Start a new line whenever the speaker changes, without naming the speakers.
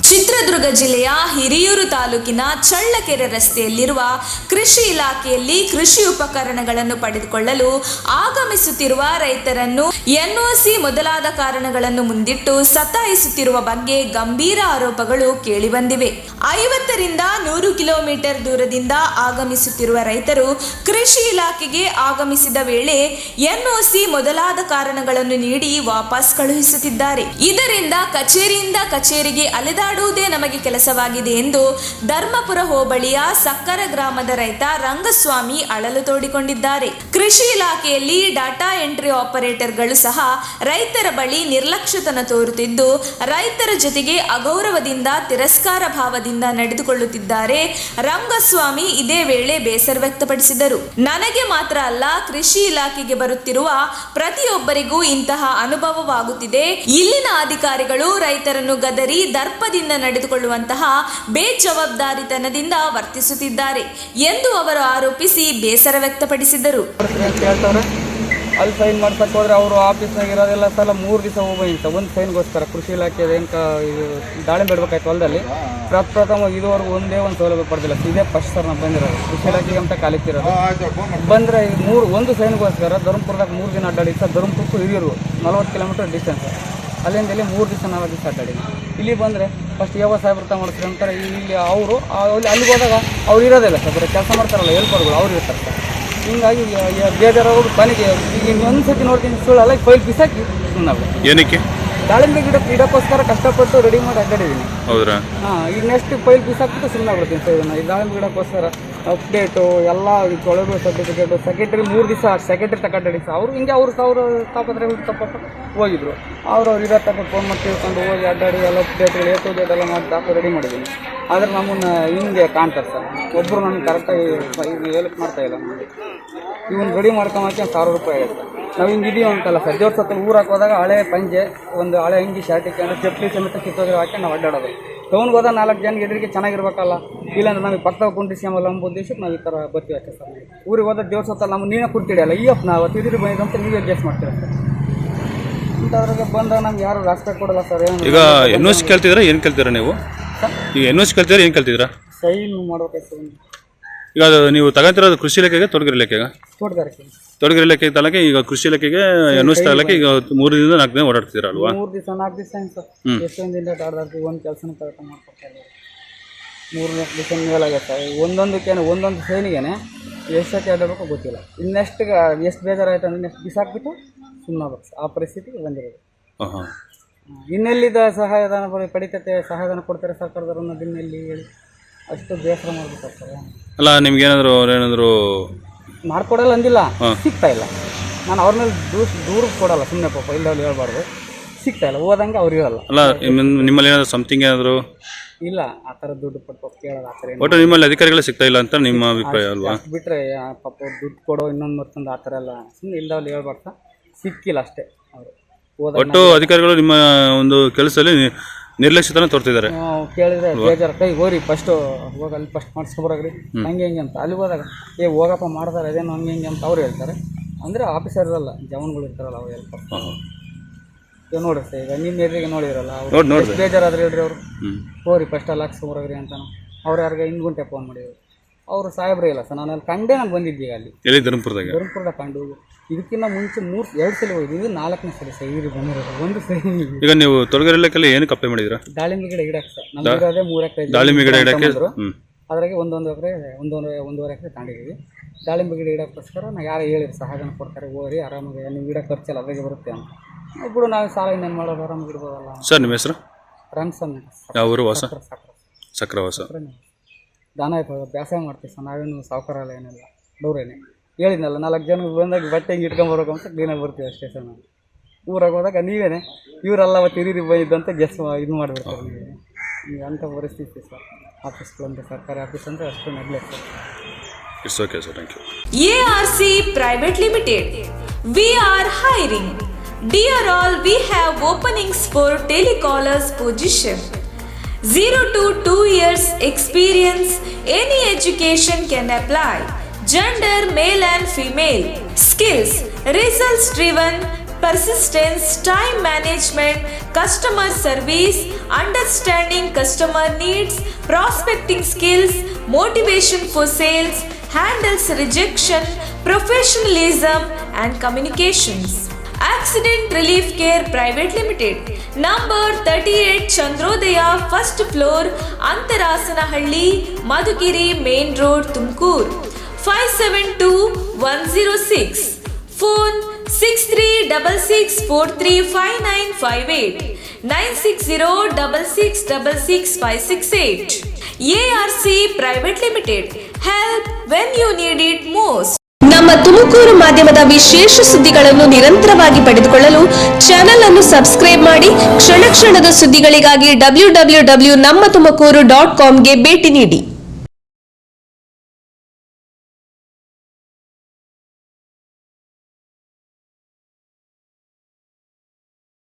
ಚಿತ್ರದುರ್ಗ ಜಿಲ್ಲೆಯ ಹಿರಿಯೂರು ತಾಲೂಕಿನ ಚಳ್ಳಕೆರೆ ರಸ್ತೆಯಲ್ಲಿರುವ ಕೃಷಿ ಇಲಾಖೆಯಲ್ಲಿ ಕೃಷಿ ಉಪಕರಣಗಳನ್ನು ಪಡೆದುಕೊಳ್ಳಲು ಆಗಮಿಸುತ್ತಿರುವ ರೈತರನ್ನು ಎನ್ಒಸಿ ಮೊದಲಾದ ಕಾರಣಗಳನ್ನು ಮುಂದಿಟ್ಟು ಸತಾಯಿಸುತ್ತಿರುವ ಬಗ್ಗೆ ಗಂಭೀರ ಆರೋಪಗಳು ಕೇಳಿಬಂದಿವೆ. 50ರಿಂದ 100 ಕಿಲೋಮೀಟರ್ ದೂರದಿಂದ ಆಗಮಿಸುತ್ತಿರುವ ರೈತರು ಕೃಷಿ ಇಲಾಖೆಗೆ ಆಗಮಿಸಿದ ವೇಳೆ ಎನ್ಒಸಿ ಮೊದಲಾದ ಕಾರಣಗಳನ್ನು ನೀಡಿ ವಾಪಸ್ ಕಳುಹಿಸುತ್ತಿದ್ದಾರೆ. ಇದರಿಂದ ಕಚೇರಿಯಿಂದ ಕಚೇರಿಗೆ ಅಲೆದಾಡುವುದೇ ನಮಗೆ ಕೆಲಸವಾಗಿದೆ ಎಂದು ಧರ್ಮಪುರ ಹೋಬಳಿಯ ಸಕ್ಕರ ಗ್ರಾಮದ ರೈತ ರಂಗಸ್ವಾಮಿ ಅಳಲು ತೋಡಿಕೊಂಡಿದ್ದಾರೆ. ಕೃಷಿ ಇಲಾಖೆಯಲ್ಲಿ ಡಾಟಾ ಎಂಟ್ರಿ ಆಪರೇಟರ್ಗಳು ಸಹ ರೈತರ ಬಳಿ ನಿರ್ಲಕ್ಷ್ಯತನ ತೋರುತ್ತಿದ್ದು ರೈತರ ಜೊತೆಗೆ ಅಗೌರವದಿಂದ ತಿರಸ್ಕಾರ ಭಾವದಿಂದ ನಡೆದುಕೊಳ್ಳುತ್ತಿದ್ದಾರೆ. ರಂಗಸ್ವಾಮಿ ಇದೇ ವೇಳೆ ಬೇಸರ ವ್ಯಕ್ತಪಡಿಸಿದರು. ನನಗೆ ಮಾತ್ರ ಅಲ್ಲ, ಕೃಷಿ ಇಲಾಖೆಗೆ ಬರುತ್ತಿರುವ ಪ್ರತಿಯೊಬ್ಬರಿಗೂ ಇಂತಹ ಅನುಭವವಾಗುತ್ತಿದೆ. ಇಲ್ಲಿನ ಅಧಿಕಾರಿಗಳು ರೈತರನ್ನು ಗದರಿ ದರ್ಪದಿಂದ ನಡೆದುಕೊಳ್ಳುವಂತಹ ಬೇಜವಾಬ್ದಾರಿತನದಿಂದ ವರ್ತಿಸುತ್ತಿದ್ದಾರೆ ಎಂದು ಅವರು ಆರೋಪಿಸಿ ಬೇಸರ ವ್ಯಕ್ತಪಡಿಸಿದರು.
ಅಲ್ಲಿ ಸೈನ್ ಮಾಡ್ಸಕ್ಕೆ ಹೋದ್ರೆ ಅವರು ಆಫೀಸ್ನಾಗ ಇರೋದೆಲ್ಲ ಸಲ 3 ದಿವಸ ಹೋಗ್ಬೇಕಿತ್ತು ಒಂದು ಸೈನ್ಗೋಸ್ಕರ. ಕೃಷಿ ಇಲಾಖೆ ದಾಳಿಂಬೆ ಬಿಡಬೇಕಾಯ್ತು ಹೊಲದಲ್ಲಿ. ಪ್ರಥಮ ಇದುವರೆಗೂ ಒಂದೇ ಒಂದು ಸೌಲಭ್ಯ ಪಡೆದಿಲ್ಲ. ಇದೇ ಫಸ್ಟ್ ಸರ್ ನಾವು ಬಂದಿರೋದು ಕೃಷಿ ಇಲಾಖೆಗೆ ಅಂತ ಕಾಲಿಕ್ತಿರೋದು. ಬಂದರೆ ಒಂದು ಸೈನ್ಗೋಸ್ಕರ ಧರ್ಮಪುರದಾಗ 3 ದಿನ ಅಡ್ಡಾಡಿ ಸರ್. ಧರ್ಮಪುರಕ್ಕೂ ಹಿರಿಯೂರು 40 ಕಿಲೋಮೀಟರ್ ಡಿಸ್ಟೆನ್ಸ್. ಅಲ್ಲಿಂದ ಇಲ್ಲಿ 3 ದಿವಸ 4 ದಿವಸ ಅಡ್ಡಾಡಿ ಇಲ್ಲಿ ಬಂದರೆ ಫಸ್ಟ್ ಯಾವ ಸಾಹೇಬ್ರ ಮಾಡಿಸ್ರಿ ಅಂತಾರೆ. ಇಲ್ಲಿ ಅವರು ಅಲ್ಲಿಗೆ ಹೋದಾಗ ಅವ್ರು ಇರೋದಿಲ್ಲ ಸರ್, ಬರೀ ಕೆಲಸ ಮಾಡ್ತಾರಲ್ಲ ಹೆಲ್ಪರ್ಗಳು ಅವ್ರು ಇರ್ತಾರೆ ಸರ್. ಹಿಂಗಾಗಿ ಬೇಜಾರಾಗೋದು ಕೊನೆಗೆ ಈಗ ಒಂದು ಸತಿ ನೋಡ್ತೀನಿ ಸುಳ್ಳಲ್ಲ ಫೈಲ್ ಬಿಸಾಕಿ ನಾವು
ಏನಕ್ಕೆ
ದಾಳಿಂಬೆ ಗಿಡಕ್ಕೋಸ್ಕರ ಕಷ್ಟಪಟ್ಟು ರೆಡಿ ಮಾಡಿ ಅಡ್ಡಾಡಿದ್ದೀನಿ.
ಹೌದ್ರಾ?
ಹಾಂ, ಈಗ ನೆಕ್ಸ್ಟ್ ಫೈಲ್ ಬಿಸಾಕ್ಬಿಟ್ಟು ಸುಮ್ಮನೆ ಆಗ್ಬಿಡ್ತೀನಿ ಸರ್. ಇದನ್ನು ಈ ದಾಳಿಂಬೆ ಗಿಡಕ್ಕೋಸ್ಕರ ಅಪ್ಡೇಟು ಎಲ್ಲ ತೊಳೆದು ಸರ್ಟಿಫಿಕೇಟು ಸೆಕ್ರೆಟರಿ 3 ದಿವಸ ಸೆಕ್ರೆಟರಿ ತಗೊಂಡು ಸರ್. ಅವರು ಹಿಂಗೆ ಅವ್ರು ತಾಪತ್ರೆ ತಪ್ಪಟ್ಟು ಹೋಗಿದ್ರು. ಅವ್ರು ಇರೋ ತಕ್ಕ ಫೋನ್ ಮಾಡಿ ತಿಳ್ಕೊಂಡು ಹೋಗಿ ಅಡ್ಡಾಡಿ ಎಲ್ಲ ಅಪ್ಡೇಟ್ಗಳು ಏಟು ಡೇಟ್ ಎಲ್ಲ ಮಾಡಿ ದಾಖಲೆ ರೆಡಿ ಮಾಡಿದ್ದೀನಿ. ಆದರೆ ನಮ್ಮನ್ನು ಹಿಂಗೆ ಕಾಣ್ತಾರೆ ಸರ್. ಒಬ್ಬರು ನಮ್ಗೆ ಕರೆಕ್ಟಾಗಿ ಹೆಲ್ಪ್ ಮಾಡ್ತಾಯಿಲ್ಲ. ಇವನು ರೆಡಿ ಮಾಡ್ಕೊಂಬಕ್ಕೆ 1000 ರೂಪಾಯಿ ಆಗುತ್ತೆ. ನಾವು ಹಿಂಗೆ ಇದೀವಿ ಅಂತಲ್ಲ ಸರ್. ದೇವ್ರ ಸತ್ತಲ್ಲಿ ಊರು ಹಾಕೋದಾಗ ಹಳೆ ಪಂಜೆ ಒಂದು ಹಳೆ ಅಂಗಿ ಶರ್ಟ್ ಇಟ್ಕೊಂಡು ಚಪ್ಪಲಿ ಸಮೇತ ಕಿತ್ತೋದ್ರೆ ಹಾಕಿ ನಾವು ಅಡ್ಡಾಡೋದು. ಟೌನ್ಗೆ ಹೋದಾಗ 4 ಜನ ಎದುರಿಗೆ ಚೆನ್ನಾಗಿರ್ಬೇಕಲ್ಲ, ಇಲ್ಲಾಂದ್ರೆ ನಮಗೆ ಪಕ್ಕದಾಗ ಕುಂಡಿಸ್ಕೊಂಬಲ್ಲ ಅಂಬ ಉದ್ದೇಶಕ್ಕೆ ನಾವು ಈ ಥರ ಬರ್ತೀವಿ ಅಷ್ಟೇ ಸರ್. ಊರಿಗೆ ಹೋದಾಗ ದೇವ್ರ ಸತ್ತಲ್ಲಿ ನಮ್ಮ ನೀನೇ ಕುಡ್ತಿಡಿಯಲ್ಲ, ಈ ಅಪ್ಪ ನಾವು ತಿರುಗಿ ಬಂದಿದ್ದಂತ ನೀವೇ ಅಡ್ಜಸ್ಟ್ ಮಾಡ್ತೀರ ಸರ್. ಇಂಥವ್ರಿಗೆ ಬಂದಾಗ ನಮ್ಗೆ ಯಾರು ರೆಸ್ಪೆಕ್ಟ್ ಕೊಡಲ್ಲ ಸರ್.
ಈಗ ಎನ್ಒಸಿ ಕೇಳ್ತಿದ್ದೀರಾ? ಏನು ಕೇಳ್ತೀರಾ ನೀವು? ಈಗ ಎನ್ಒಸಿ ಕೇಳ್ತಿದ್ದೀರಾ? ಏನು ಕೇಳ್ತಿದ್ದೀರಾ?
Sign ಮಾಡ್ಬೇಕಾಯ್ತು sir.
ಈಗ ಅದು ನೀವು ತಗೊಂತಿರೋದು ಕೃಷಿ ಇಲಾಖೆಗೆ ತೋಟಗಾರಿಕೆ ಇಲಾಖೆಗೆ? ತೋಟಗಾರಿಕೆ ಇಲಾಖೆ ತಗೊಳ್ಳೋಕೆ ಈಗ ಕೃಷಿ ಇಲಾಖೆಗೆ ಎನ್ಒಸಿ ತಗೊಳ್ಳೋಕೆ ಈಗ 3 ದಿನದಿಂದ 4 ದಿನ ಓಡಾಡ್ತಿದ್ದೀರಾ ಅಲ್ವಾ?
3 ದಿವಸ 4 ದಿವಸ ಏನು ಸರ್. ಎಷ್ಟೊಂದು ದಿನ ಆಡ್ದಾಡ್ತೀವಿ, ಒಂದು ಕೆಲಸನೂ ಕರೆಕ್ಟ್ ಮಾಡ್ಕೊಡ್ತಾರೆ. 3 ದಿವಸ ಮೇಲಾಗತ್ತೆ. ಒಂದೊಂದು ಸೈನಿಗೇನೆ ಎಷ್ಟು ಸತಿ ಆಡಬೇಕು ಗೊತ್ತಿಲ್ಲ. ಇನ್ನೆಷ್ಟು ಎಷ್ಟು ಬೇಜಾರಾಯ್ತು ಅಂದ್ರೆ ನೆಕ್ಸ್ಟ್ ಬಿಸಾಕ್ಬಿಟ್ಟು ಸುಮ್ಮನೆ ಆಗ್ಬೇಕು. ಆ ಪರಿಸ್ಥಿತಿಗೆ ಬಂದಿರೋದು. ಇನ್ನೆಲ್ಲಿದ್ದ ಸಹಾಯಧನ ಪಡಿತತೆ ಸಹಾಯಧನ ಕೊಡ್ತಾರೆ ಸರ್ಕಾರದವರು ಅನ್ನೋದು ಇನ್ನೆಲ್ಲಿ ಹೇಳಿ ಅಷ್ಟು ಬೇಸರ ಮಾಡ್ಬೇಕು ಸರ್.
ಅಲ್ಲ, ನಿಮ್ಗೆ ಏನಾದರೂ
ಮಾಡ್ಕೊಡಲ್ಲ ಅಂದಿಲ್ಲ, ಸಿಗ್ತಾ ಇಲ್ಲ. ನಾನು ಅವ್ರ ಮೇಲೆ ದೂರ ಕೊಡಲ್ಲ ಸುಮ್ಮನೆ, ಪಾಪ ಇಲ್ಲಲ್ಲಿ ಹೇಳ್ಬಾರ್ದು. ಸಿಗ್ತಾ ಇಲ್ಲ, ಹೋದಂಗೆ ಅವ್ರು ಇರಲ್ಲ.
ಅಲ್ಲ, ನಿಮ್ಮಲ್ಲಿ ಏನಾದರೂ ಸಮಥಿಂಗ್ ಏನಾದರೂ
ಇಲ್ಲ ಆ ಥರ ದುಡ್ಡು ಕೊಟ್ಟು ಕೇಳೋದು ಆ ಥರ
ಒಟ್ಟು ನಿಮ್ಮಲ್ಲಿ ಅಧಿಕಾರಿಗಳೇ ಸಿಗ್ತಾ ಇಲ್ಲ ಅಂತ ನಿಮ್ಮ ಅಭಿಪ್ರಾಯ ಅಲ್ವಾ?
ಬಿಟ್ಟರೆ ಪಾಪ ದುಡ್ಡು ಕೊಡೋ ಇನ್ನೊಂದು ಮತ್ತೊಂದು ಆ ಥರ ಎಲ್ಲ ಸುಮ್ಮನೆ ಇಲ್ಲದಲ್ಲಿ ಹೇಳ್ಬಾರ್ದು. ಸಿಕ್ಕಿಲ್ಲ ಅಷ್ಟೇ ಅವರು.
ಒಟ್ಟು ಅಧಿಕಾರಿಗಳು ನಿಮ್ಮ ಒಂದು ಕೆಲಸದಲ್ಲಿ ನಿರ್ಲಕ್ಷ್ಯತನ ತೋರ್ತಿದ್ದಾರೆ.
ಕೇಳಿದ್ರೆ ಬೇಜಾರು, ಕೈ ಹೋರಿ ಫಸ್ಟು ಹೋಗಲ್ಲಿ ಫಸ್ಟ್ ಮಾಡಿಸ್ಕೊಬರಾಗ್ರಿ ಹಂಗೆ ಹಿಂಗೆ ಅಂತ. ಅಲ್ಲಿ ಹೋದಾಗ ಹೋಗಪ್ಪ ಮಾಡ್ತಾರೆ ಅದೇನು ಹಂಗೆ ಹಿಂಗೆ ಅಂತ ಅವ್ರು ಹೇಳ್ತಾರೆ. ಅಂದರೆ ಆಫೀಸರ್ ಇರಲ್ಲ, ಜವಾನ್ಗಳು ಇರ್ತಾರಲ್ಲ ಅವ್ರು ಹೆಲ್ಪ್. ನೋಡ್ರಿ ಸರ್, ಈಗ ನಿಮ್ಮ ಎದುರಿಗೆ ನೋಡಿದ್ರಲ್ಲ ಅವ್ರು ಬೇಜಾರಾದ್ರೆ ಹೇಳ್ರಿ ಅವರು ಹೋರಿ ಫಸ್ಟ್ ಅಲ್ಲಿ ಹಾಕ್ಸ್ಕೊಬರಾಗ್ರಿ ಅಂತ. ಅವ್ರು ಯಾರಿಗೆ 1 ಗಂಟೆ ಫೋನ್ ಮಾಡಿದ್ರು. ಅವರು ಸಾಹೇಬ್ರೇ ಇಲ್ಲ ಸರ್. ನಾನು ಅಲ್ಲಿ ಕಂಡೇ ನಾನು ಬಂದಿದ್ದೀಗ ಅಲ್ಲಿ ಧರ್ಮಪುರದಾಗ ಕಂಡು. ಇದಕ್ಕಿಂತ ಮುಂಚೆ 2 ಸಲ ಹೋಗಿದ್ದು, ಇದು 4ನೇ ಸಲ ಸರ್ ಇಲ್ಲಿ ಬಂದಿರೋದು. ಒಂದು ಸರಿ
ಈಗ ನೀವು ತೋಟಗಾರಿಕೆ ಇಲಾಖೆಯಲ್ಲಿ ಏನಕ್ಕೆ ಅಪ್ಲೈ ಮಾಡಿದ್ದೀರಾ?
ದಾಳಿಂಬೆ ಗಿಡ ಇಡಕ್ಕೆ ಸರ್. ನಮ್ಗೆ ಇರೋದೇ 3 ಎಕರೆ
ದಾಳಿಂಬೆ ಗಿಡ ಇಡಕ್ಕೆ.
ಅದ್ರಾಗೆ ಒಂದೊಂದು ಎಕರೆ 1.5 ಎಕರೆ ತಗೊಂಡಿದ್ದೀವಿ. ದಾಳಿಂಬೆ ಗಿಡ ಇಡೋಕ್ಕೋಸ್ಕರ ನಾವು ಯಾರು ಹೇಳಿರಿ ಸಹಾಯಧನ ಕೊಡ್ತಾರೆ, ಹೋರಿ ಆರಾಮಾಗಿ ನೀವು ಗಿಡ ಖರ್ಚಲ್ಲ ಅದ್ರಾಗೆ ಬರುತ್ತೆ ಅಂತ. ಇಬ್ಬರು ನಾವು ಸಾಲ ಇನ್ನೇನು ಮಾಡೋದು, ಆರಾಮಾಗಿ ಇಡ್ಬೋದಲ್ಲ
ಸರ್. ನಿಮ್ಮ ಹೆಸರು?
ರಂಗಸ್ವಾಮಿ.
ಯಾವ ಊರು? ವಾಸ ಸಕ್ರವಾಸ.
ದಾನ ಆಯ್ತು, ಬೇಸಾಯ ಮಾಡ್ತೀವಿ ಸರ್. ನಾವೇನು ಸಾವುಕಾರ ಎಲ್ಲ ಏನಿಲ್ಲ, ಡೌರೇನೆ. ಹೇಳಿದ್ನಲ್ಲ 4 ಜನ ಬಂದಾಗ ಬಟ್ಟೆ ಹಿಂಗೆ ಇಟ್ಕೊಂಬರ್ಬೇಕು ಅಂತ ಕ್ಲೀನಾಗಿ ಬರ್ತೀವಿ ಅಷ್ಟೇ ಸರ್. ನಾವು ಊರಾಗ ಹೋದಾಗ ನೀವೇನೆ ಇವರೆಲ್ಲ ಅವತ್ತು ಹಿರಿದು ಬಂದಿದ್ದಂತ ಗೆಸ್ ಇದು ಮಾಡಿಬಿಡ್ತಾರೆ ನೀವೇ. ಈಗ ಅಂಥ ಪರಿಸ್ಥಿತಿ ಸರ್. ಆಫೀಸ್ಗಳಂದ್ರೆ ಸರ್ಕಾರಿ ಆಫೀಸ್ ಅಂದರೆ ಅಷ್ಟು neglect sir.
It's okay, sir. Thank you.
ARC Private Limited. We are hiring. Dear all, we have openings for telecallers position. 0 to 2 years experience. Any education can apply. Gender male and female. Skills results driven. persistence, time management, customer service, understanding customer needs, prospecting skills, motivation for sales, handles rejection, professionalism and communications. Accident Relief Care Private Limited, number 38 Chandrodaya, first floor, Antarasanahಳ್ಳಿ, Madhugiri Main Road, Tumkur, 572106. Phone 6366435958, 9606666568. ARC Private Limited, help when you need it most.
ನಮ್ಮ ತುಮಕೂರು ಮಾಧ್ಯಮದ ವಿಶೇಷ ಸುದ್ದಿಗಳನ್ನು ನಿರಂತರವಾಗಿ ಪಡೆದುಕೊಳ್ಳಲು channel ಅನ್ನು subscribe ಮಾಡಿ. ಕ್ಷಣ ಕ್ಷಣದ ಸುದ್ದಿಗಳಿಗಾಗಿ www.nammathumakuru.com ಗೆ ಭೇಟಿ ನೀಡಿ.